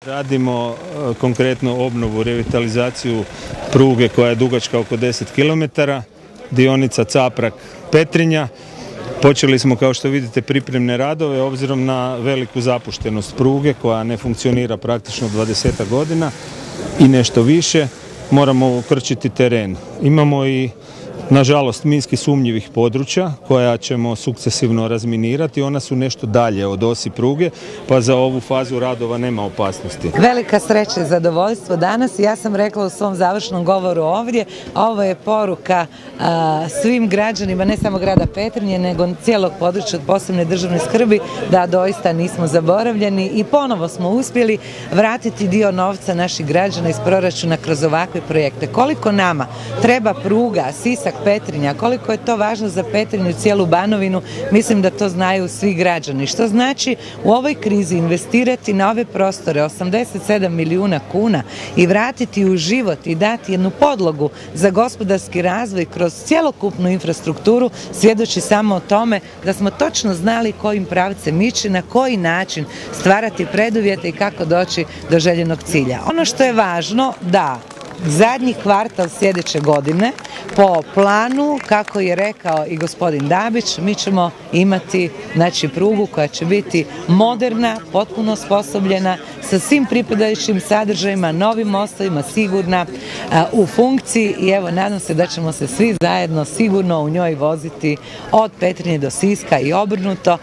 Radimo konkretno obnovu, revitalizaciju pruge koja je dugačka oko 10 km, dionica Caprag-Petrinja. Počeli smo, kao što vidite, pripremne radove obzirom na veliku zapuštenost pruge koja ne funkcionira praktično 20 godina i nešto više. Moramo ukrčiti teren. Imamo i, nažalost, minski sumnjivih područja koja ćemo sukcesivno razminirati. Ona su nešto dalje od osi pruge, pa za ovu fazu radova nema opasnosti. Velika sreća i zadovoljstvo danas. Ja sam rekla u svom završnom govoru ovdje, ovo je poruka svim građanima, ne samo grada Petrinje, nego cijelog područja od posebne državne skrbi, da doista nismo zaboravljeni i ponovo smo uspjeli vratiti dio novca naših građana iz proračuna kroz ovakve projekte. Koliko nama treba pruga Sisak-Petrinja, koliko je to važno za Petrinju i cijelu Banovinu, mislim da to znaju svi građani. Što znači u ovoj krizi investirati na ove prostore 87 milijuna kuna i vratiti u život i dati jednu podlogu za gospodarski razvoj kroz cjelokupnu infrastrukturu svjedoči samo o tome da smo točno znali kojim pravcem ići, na koji način stvarati preduvjete i kako doći do željenog cilja. Ono što je važno da zadnji kvartal sljedeće godine po planu, kako je rekao i gospodin Dabić, mi ćemo imati prugu koja će biti moderna, potpuno osposobljena, sa svim pripadajućim sadržajima, novim mostovima, sigurna, u funkciji i evo, nadam se da ćemo se svi zajedno sigurno u njoj voziti od Petrinje do Siska i obrnuto.